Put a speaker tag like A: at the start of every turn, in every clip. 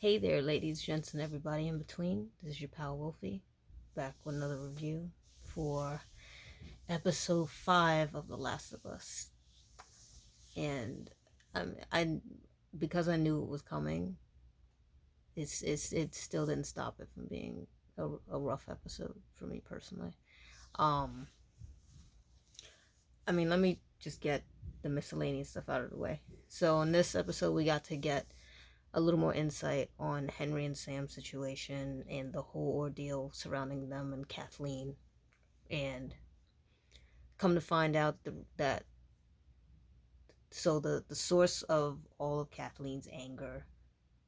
A: Hey there, ladies, gents, and everybody in between. This is your pal Wolfie, back with another review for episode 5 of The Last of Us. And I because I knew it was coming, it still didn't stop it from being a rough episode for me personally. Um, let me just get the miscellaneous stuff out of the way. So in this episode, we got to get a little more insight on Henry and Sam's situation and the whole ordeal surrounding them and Kathleen. And come to find out that the source of all of Kathleen's anger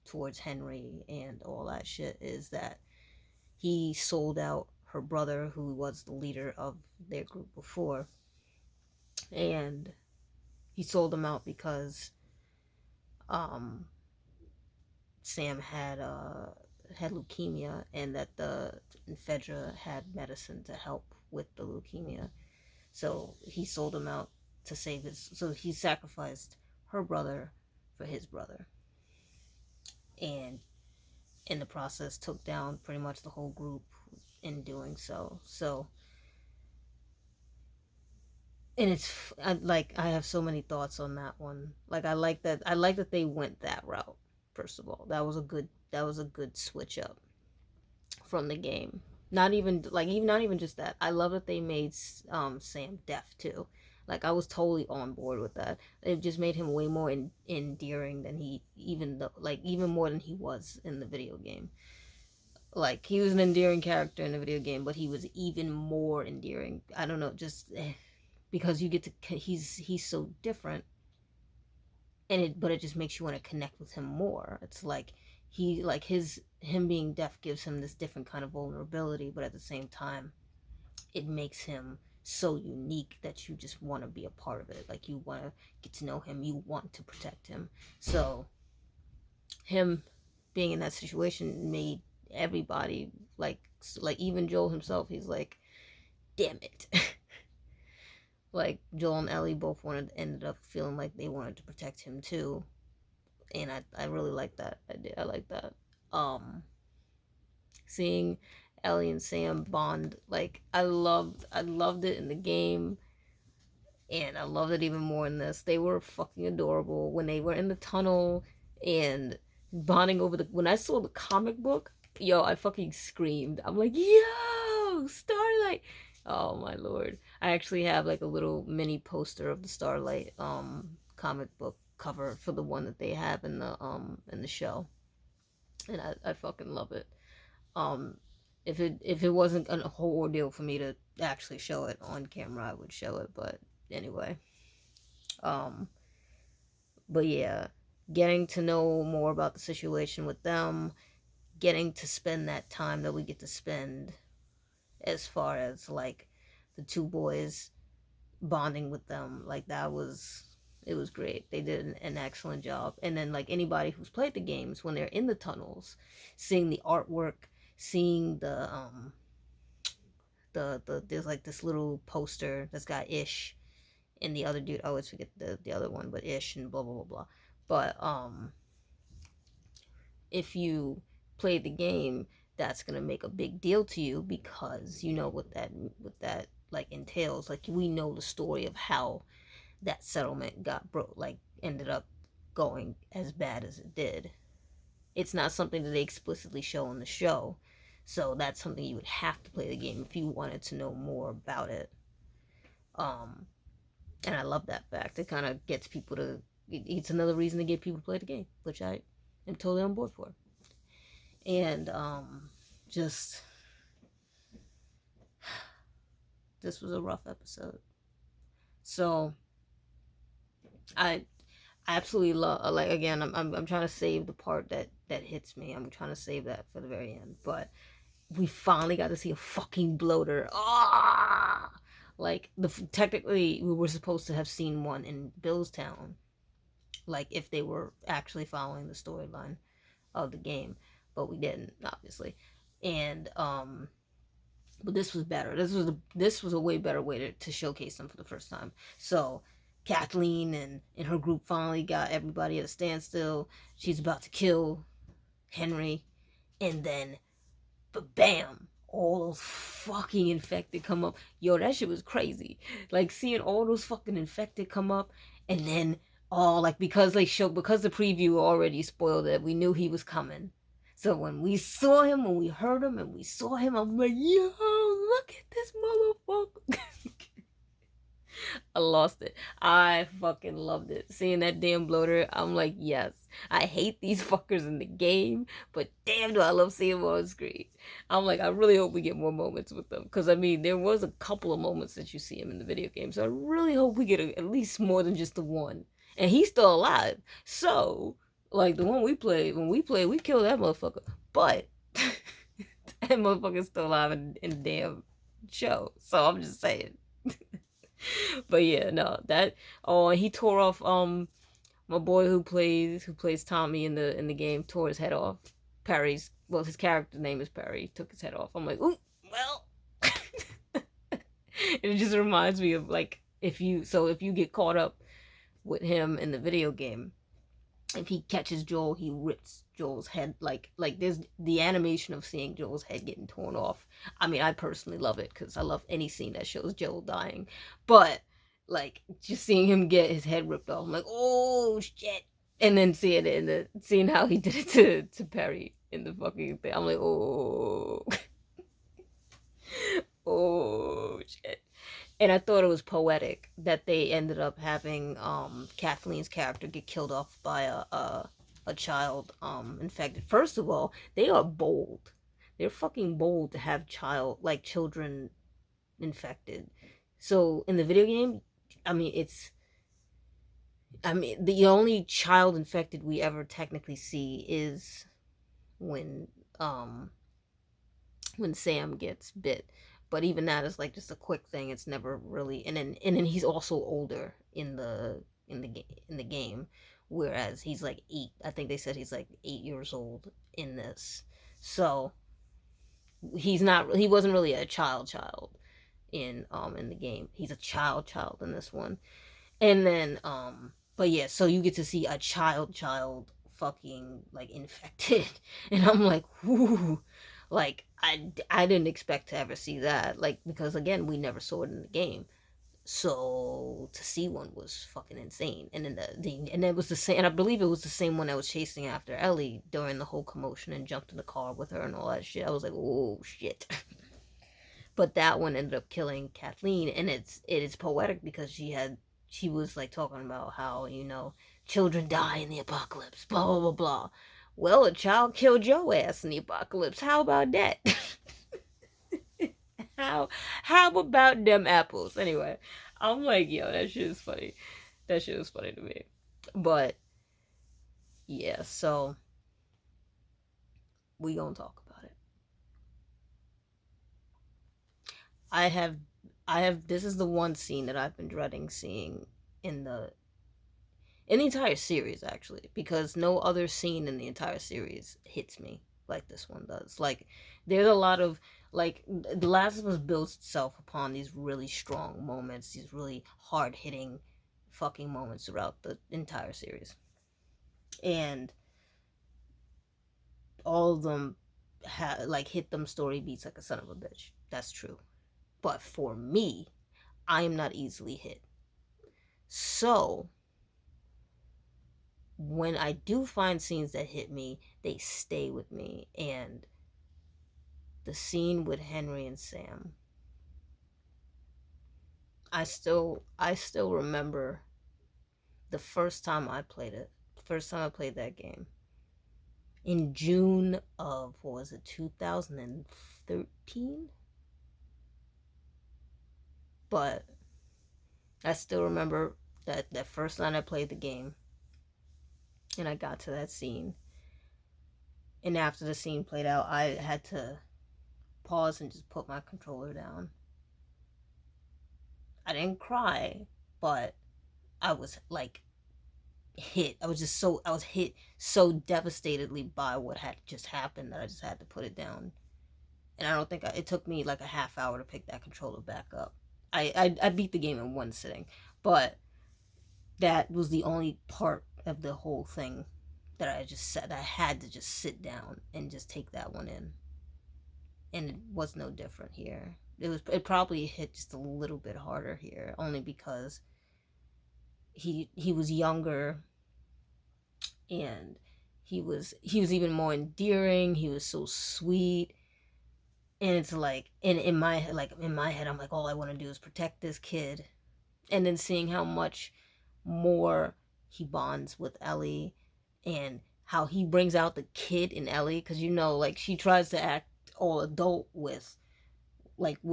A: towards Henry and all that shit is that he sold out her brother, who was the leader of their group before, and he sold him out because Sam had leukemia, and that the Fedra had medicine to help with the leukemia. So he sold him out to save his. So he sacrificed her brother for his brother, and in the process took down pretty much the whole group in doing so. So, and it's I have so many thoughts on that one. I like that. I like that they went that route. First of all, that was a good switch up from the game. Not even not even just that. I love that they made Sam deaf too. I was totally on board with that. It just made him way more endearing than he even more than he was in the video game. He was an endearing character in the video game, but he was even more endearing. I don't know, just because you get to he's so different, and it just makes you want to connect with him more. It's him being deaf gives him this different kind of vulnerability, but at the same time it makes him so unique that you just want to be a part of it. You want to get to know him, you want to protect him. So him being in that situation made everybody even Joel himself, he's like, damn it. Joel and Ellie both ended up feeling like they wanted to protect him too, and I really like that. I like that. Seeing Ellie and Sam bond, I loved it in the game, and I loved it even more in this. They were fucking adorable when they were in the tunnel and bonding over when I saw the comic book, yo, I fucking screamed. I'm like, yo, Starlight. Oh my lord. I actually have a little mini poster of the Starlight comic book cover for the one that they have in the show. And I fucking love it. If it wasn't a whole ordeal for me to actually show it on camera, I would show it, but anyway. But yeah, getting to know more about the situation with them, getting to spend that time that we get to spend as far as the two boys bonding with them, it was great. They did an excellent job. And then anybody who's played the games, when they're in the tunnels, seeing the artwork, seeing there's this little poster that's got Ish and the other dude, I always forget the other one, but Ish and blah blah blah blah. But if you play the game, that's gonna make a big deal to you because you know what that entails. We know the story of how that settlement got ended up going as bad as it did. It's not something that they explicitly show in the show, so that's something you would have to play the game if you wanted to know more about it. And I love that fact. It kind of gets people to. It's another reason to get people to play the game, which I am totally on board for. And just this was a rough episode. So I absolutely love again. I'm trying to save the part that hits me. I'm trying to save that for the very end. But we finally got to see a fucking bloater. Ah, technically we were supposed to have seen one in Billstown, if they were actually following the storyline of the game, but we didn't, obviously. And but this was better. This was a way better way to showcase them for the first time. So Kathleen and her group finally got everybody at a standstill. She's about to kill Henry, and then bam, all those fucking infected come up. Yo, that shit was crazy. Like seeing all those fucking infected come up, and then like because because the preview already spoiled it, we knew he was coming. So when we saw him, when we heard him, and we saw him, I'm like, yo, look at this motherfucker. I lost it. I fucking loved it. Seeing that damn bloater, I'm like, yes. I hate these fuckers in the game, but damn do I love seeing them on screen. I'm like, I really hope we get more moments with them. Because, I mean, there was a couple of moments that you see him in the video game. So I really hope we get at least more than just the one. And he's still alive. So, like, the one we played, we killed that motherfucker. But, that motherfucker's still alive in the damn show. So I'm just saying. But yeah, no, that he tore off my boy who plays Tommy in the game tore his head off. His character name is Perry. He took his head off. I'm like, ooh, well. It just reminds me of like if you get caught up with him in the video game, if he catches Joel, he rips Joel's head like there's the animation of seeing Joel's head getting torn off. I mean, I personally love it because I love any scene that shows Joel dying, but like just seeing him get his head ripped off, I'm like, oh shit. And then seeing how he did it to Perry in the fucking thing, I'm like, oh. Oh shit. And I thought it was poetic that they ended up having Kathleen's character get killed off by a child infected. First of all, they are bold. They're fucking bold to have children infected. So in the video game, I mean the only child infected we ever technically see is when Sam gets bit. But even that is like just a quick thing. It's never really, and then he's also older in the game, whereas he's like 8. I think they said he's like 8 years old in this. So he wasn't really a child in the game. He's a child in this one. And then but yeah, so you get to see a child fucking like infected, and I'm like, whoo. Like I didn't expect to ever see that, like, because again we never saw it in the game, so to see one was fucking insane. And then and it was the same, and I believe it was the same one that was chasing after Ellie during the whole commotion and jumped in the car with her and all that shit. I was like, oh shit. But that one ended up killing Kathleen, and it is poetic because she was like talking about how, you know, children die in the apocalypse, blah blah blah blah. Well, a child killed your ass in the apocalypse. How about that? How about them apples? Anyway, I'm like, yo, that shit is funny. That shit was funny to me. But yeah, so we gonna talk about it. I have this is the one scene that I've been dreading seeing in the entire series, actually, because no other scene in the entire series hits me like this one does. Like, there's a lot of, like, The Last of Us builds itself upon these really strong moments, these really hard-hitting fucking moments throughout the entire series. And all of them hit them story beats like a son of a bitch. That's true. But for me, I am not easily hit. So when I do find scenes that hit me, they stay with me. And the scene with Henry and Sam, I still remember the first time I played it. The first time I played that game. In June of, what was it, 2013? But I still remember that first night I played the game, and I got to that scene, and after the scene played out, I had to pause and just put my controller down. I didn't cry, but I was like hit. I was hit so devastatedly by what had just happened that I just had to put it down. And I don't think it took me like a half hour to pick that controller back up. I beat the game in one sitting, but that was the only part of the whole thing that I just said I had to just sit down and just take that one in. And it was no different here. It probably hit just a little bit harder here, only because he was younger, and he was even more endearing. He was so sweet. And it's like in my head I'm like, all I want to do is protect this kid. And then seeing how much more he bonds with Ellie, and how he brings out the kid in Ellie, because like she tries to act all adult with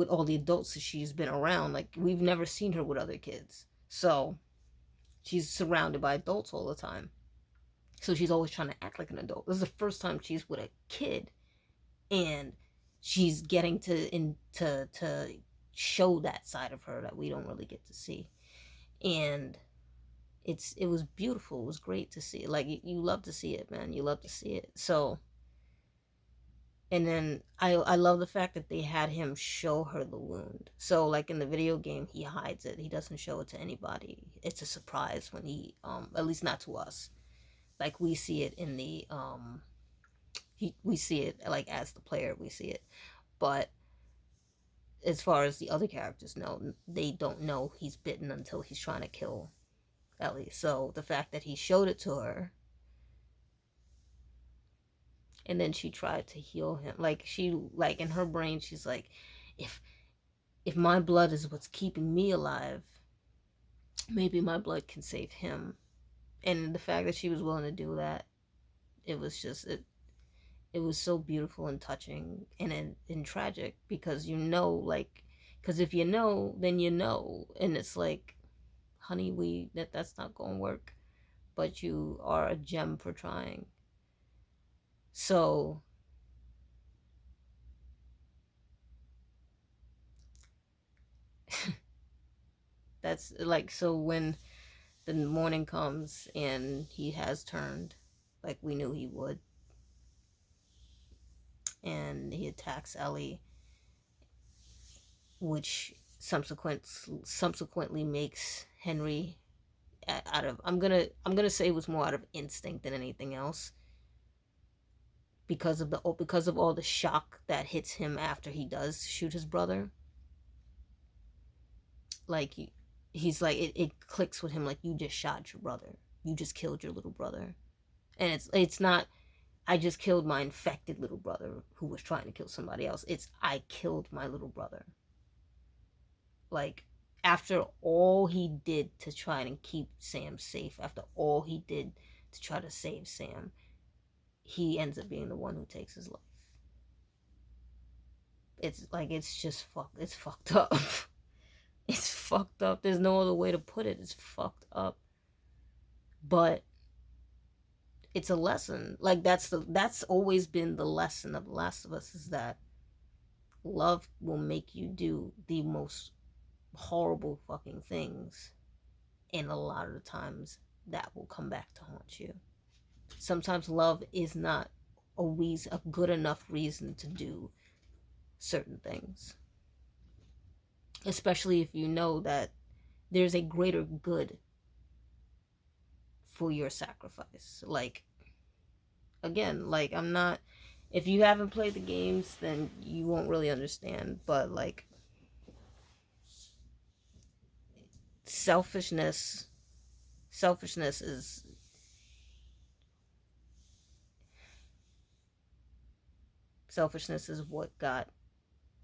A: all the adults that she's been around. Like, we've never seen her with other kids, so she's surrounded by adults all the time, so she's always trying to act like an adult. This is the first time she's with a kid, and she's getting to show that side of her that we don't really get to see. And it was beautiful. It was great to see. Like, you love to see it, man. You love to see it. So, and then I love the fact that they had him show her the wound. So, like, in the video game, he hides it. He doesn't show it to anybody. It's a surprise when he at least not to us. Like, we see it in the we see it, like, as the player we see it. But as far as the other characters know, they don't know he's bitten until he's trying to kill Ellie. So the fact that he showed it to her, and then she tried to heal him, like, in her brain she's like, if my blood is what's keeping me alive, maybe my blood can save him. And the fact that she was willing to do that, it was just it was so beautiful and touching and tragic, because because if you know, then you know. And it's like, honey, that's not gonna work, but you are a gem for trying. So that's like, so when the morning comes and he has turned, like we knew he would, and he attacks Ellie, which subsequently makes Henry, out of, I'm gonna say it was more out of instinct than anything else, because of all the shock that hits him after he does shoot his brother. Like, he's like, it clicks with him, like, you just shot your brother, you just killed your little brother. And it's not, I just killed my infected little brother who was trying to kill somebody else. It's, I killed my little brother. Like, after all he did to try and keep Sam safe, after all he did to try to save Sam, he ends up being the one who takes his life. It's like, it's just it's fucked up. It's fucked up. There's no other way to put it. It's fucked up. But it's a lesson. Like, that's always been the lesson of The Last of Us, is that love will make you do the most horrible fucking things, and a lot of the times that will come back to haunt you. Sometimes love is not a good enough reason to do certain things, especially if you know that there's a greater good for your sacrifice. Like, again, like, I'm not, if you haven't played the games, then you won't really understand, but like, selfishness is what got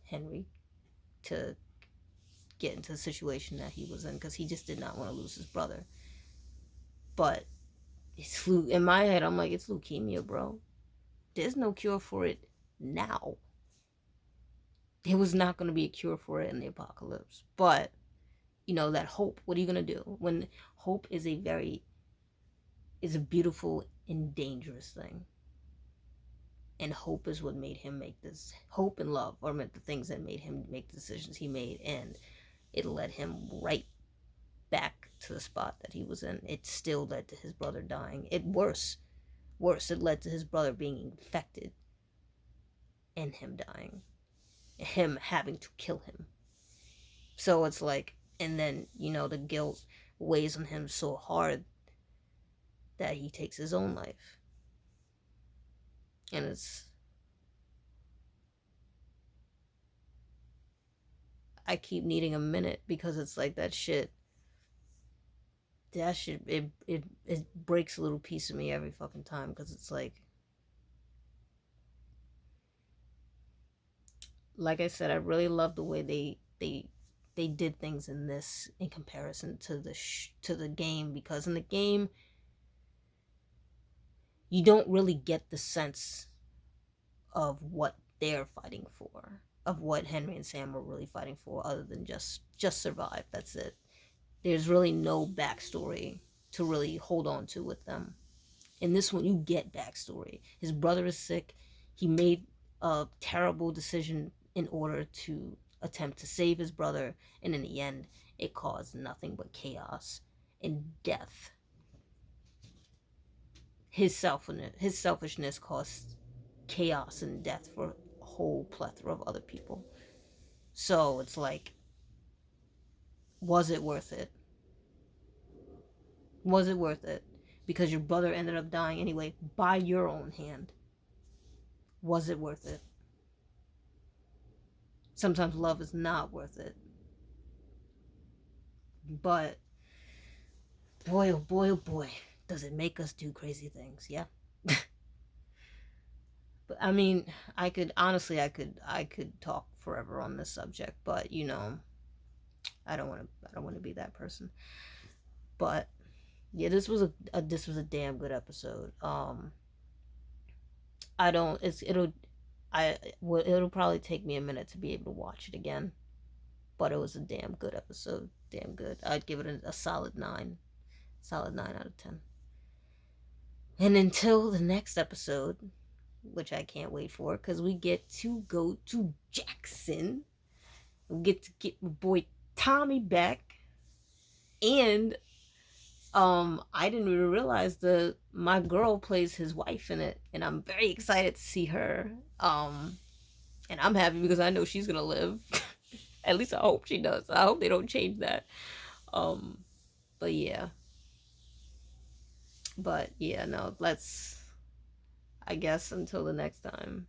A: Henry to get into the situation that he was in, because he just did not want to lose his brother. But it's in my head, I'm like, it's leukemia, bro. There's no cure for it now. There was not going to be a cure for it in the apocalypse. But, that hope, what are you going to do? When hope is a beautiful and dangerous thing. And hope is what made him make this. Hope and love are the things that made him make the decisions he made. And it led him right back to the spot that he was in. It still led to his brother dying. Worse, it led to his brother being infected and him dying. Him having to kill him. So it's like, and then, the guilt weighs on him so hard that he takes his own life. And it's, I keep needing a minute because it's like that shit, it breaks a little piece of me every fucking time because it's like I said, I really love the way they did things in this in comparison to to the game, because in the game you don't really get the sense of what they're fighting for, of what Henry and Sam were really fighting for, other than just survive. That's it. There's really no backstory to really hold on to with them. In this one, you get backstory. His brother is sick. He made a terrible decision in order to attempt to save his brother, and in the end, it caused nothing but chaos and death. His selfishness caused chaos and death for a whole plethora of other people. So it's like, was it worth it? Was it worth it? Because your brother ended up dying anyway by your own hand. Was it worth it? Sometimes love is not worth it. But boy, oh boy, oh boy, does it make us do crazy things, yeah? But I mean, I could talk forever on this subject, but I don't want to be that person. But yeah, this was a damn good episode. I don't it's it'll I well, it'll probably take me a minute to be able to watch it again, but it was a damn good episode. Damn good. I'd give it a solid 9. Solid 9 out of 10. And until the next episode, which I can't wait for, because we get to go to Jackson. We get to get my boy Tommy back. And I didn't even realize that my girl plays his wife in it, and I'm very excited to see her. And I'm happy because I know she's gonna live. At least I hope she does. I hope they don't change that. Um, but yeah, no. Let's. I guess until the next time.